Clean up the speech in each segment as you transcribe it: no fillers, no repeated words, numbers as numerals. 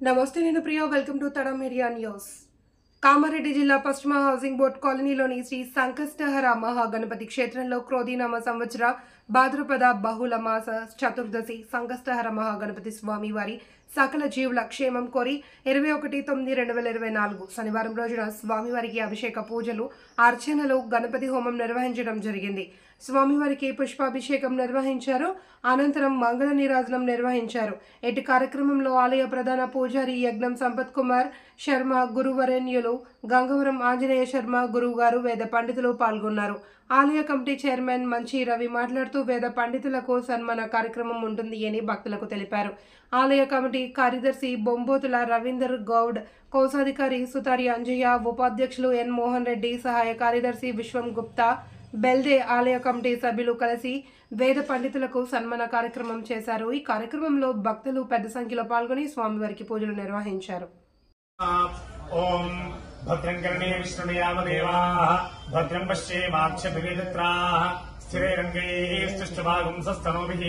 నమస్తే, నేను Priya. Welcome to Tada media news. Kamareddy జిల్లా పశ్చిమ హౌసింగ్ బోర్డ్ కాలనీలోని శ్రీ సంకష్టహర మహాగణపతి క్షేత్రంలో క్రోధీనామ సంవత్సర భాద్రపద బహుళ మాస చతుర్దశి సంకష్టహర మహాగణపతి స్వామి వారి సకల జీవుల క్షేమం కోరి 21/9/2024 శనివారం రోజున స్వామివారికి అభిషేక పూజలు, అర్చనలు, గణపతి హోమం నిర్వహించడం జరిగింది. స్వామివారికి పుష్పాభిషేకం నిర్వహించారు. అనంతరం మంగళ నీరాజనం నిర్వహించారు. ఇటు కార్యక్రమంలో ఆలయ ప్రధాన పూజారి యజ్ఞం సంపత్ కుమార్ శర్మ, గురువరేణ్యులు గంగవరం ఆంజనేయ శర్మ గురువు గారు, వేద పండితులు పాల్గొన్నారు. ఆలయ కమిటీ చైర్మన్ మంచి రవి మాట్లాడుతూ వేద పండితులకు సన్మాన కార్యక్రమం ఉంటుంది అని భక్తులకు తెలిపారు. ఆలయ కమిటీ కార్యదర్శి బొంబోతుల రవీందర్ గౌడ్, కోశాధికారి సుతారి అంజయ్య, ఉపాధ్యక్షులు ఎన్ మోహన్ రెడ్డి, సహాయ కార్యదర్శి విశ్వం గుప్తా, బెల్దే ఆలయ కమిటీ సభ్యులు కలిసి వేద పండితులకు సన్మాన కార్యక్రమం చేశారు. ఈ కార్యక్రమంలో భక్తులు పెద్ద సంఖ్యలో పాల్గొని స్వామివారికి పూజలు నిర్వహించారు. ఓం భద్రం కర్ణే విష్ణుయామదేవాః భద్రం పశ్యేమాక్షభిర్యజత్రాః స్థిరైరంగైః స్తుష్టుభాగం సస్తనోభిః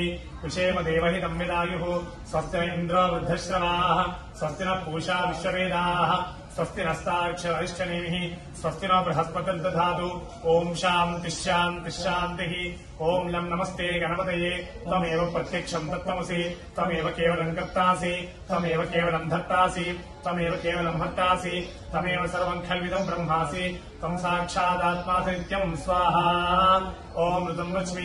విషేమ దేవహితం విదాయుః స్వస్తి ఇంద్రో వృద్ధశ్రవాః స్వస్తి నః పూషా విశ్వవేదాః స్వస్తి నస్తాక్షరిష్టనేమిః స్వస్తి నో బృహస్పతిర్దధాతు. ఓం శాంతి శాంతి శాంతిః. ఓం లం నమస్తే గణపతయే త్వమేవ ప్రత్యక్షం తత్వమసి త్వమేవ కేవలం కర్తాసి త్వమేవ కేవలం ధర్తాసి త్వమేవ కేవలం హర్తాసి త్వమేవ సర్వం ఖల్విదం బ్రహ్మాసి త్వం సాక్షాదాత్మాసి నిత్యం స్వాహా. ఓం ఋతం లక్ష్మీ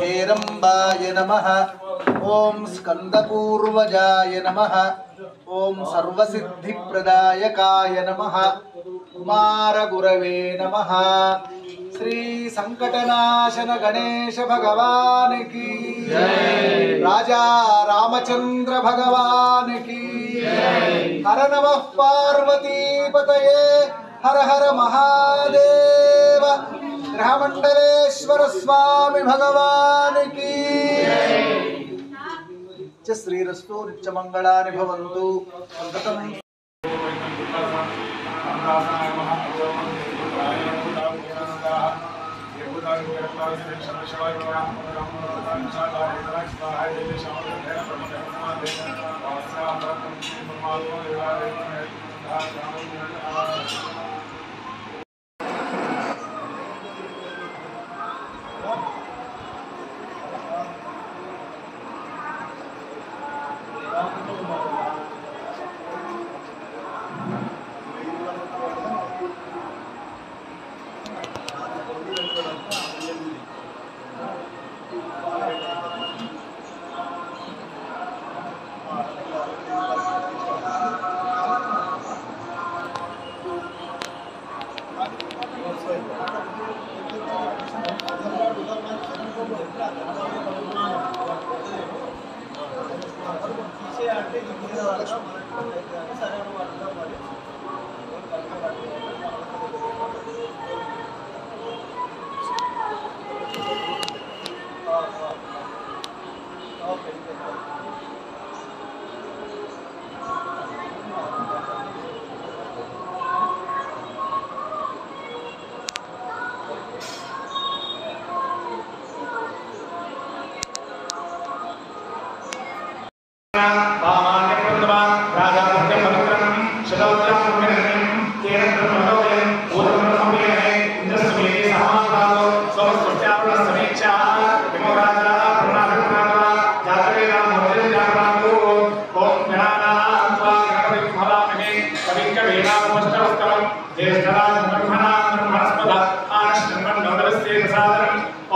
हेरंबाय नमः. ओम स्कंदपूर्वजाय नमः. ओम सर्वसिद्धिप्रदायकाय नमः. कुमारगुरवे नमः. श्री संकटनाशन गणेश भगवान की जय. राजा रामचंद्र भगवान की जय. हर नमः पार्वती पतये. हर हर महादेव. ग्रहमंडलेश्वर स्वामी भगवान की जय. श्रीरस्तु नित्यमंगलानि भवन्तु.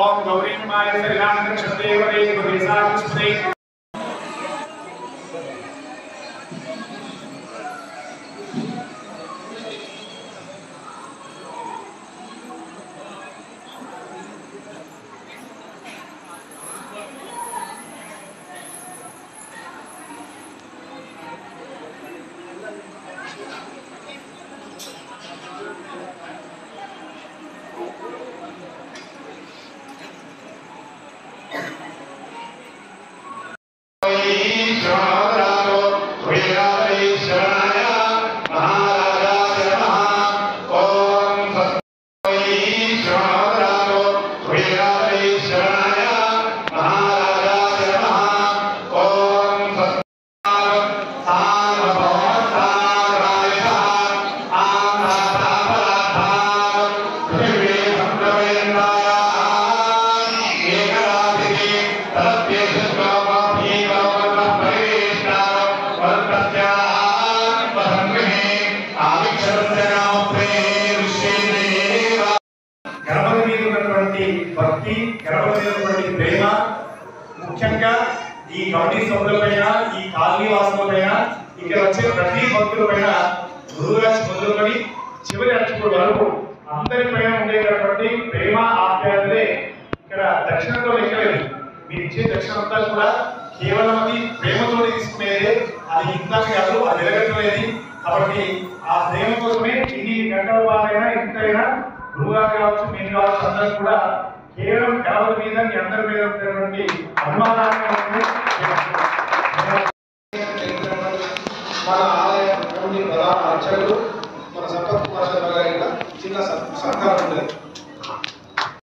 ओम गौरी माय श्रीराम कृष्णदेवरे गुरुसा कृष्णे కమిటీ సభ్యులపైన, ఈ కాలనీ వాసులపైన, ఇక్కడ వచ్చే ప్రతి భక్తులపైన గురువుగారి మొదలుకొని చివరి అర్చకుడు వరకు అందరిపైన ఉండేటటువంటి ప్రేమ ఆప్యాయతలే ఇక్కడ దక్షిణంతో లెక్కలేదు. మీరు ఇచ్చే దక్షిణ అంతా కూడా కేవలం అది ప్రేమతో తీసుకునేదే, అది ఇంత కాదు, అది వెలగట్టలేదు. కాబట్టి ఆ ప్రేమ కోసమే ఇన్ని గంటల వారైనా ఇంతైనా గురువుగారు కావచ్చు, మీరు కావచ్చు, అందరూ కూడా కేవలం గణపతి మీద మీ అందరి మీద ఉన్నటువంటి అభిమానాన్ని మన ఆలయ కమిటీ ప్రధాన అర్చకులు మన సంపత్ కుమార్ శర్మ గారి చిన్న సహకారం ఉంది.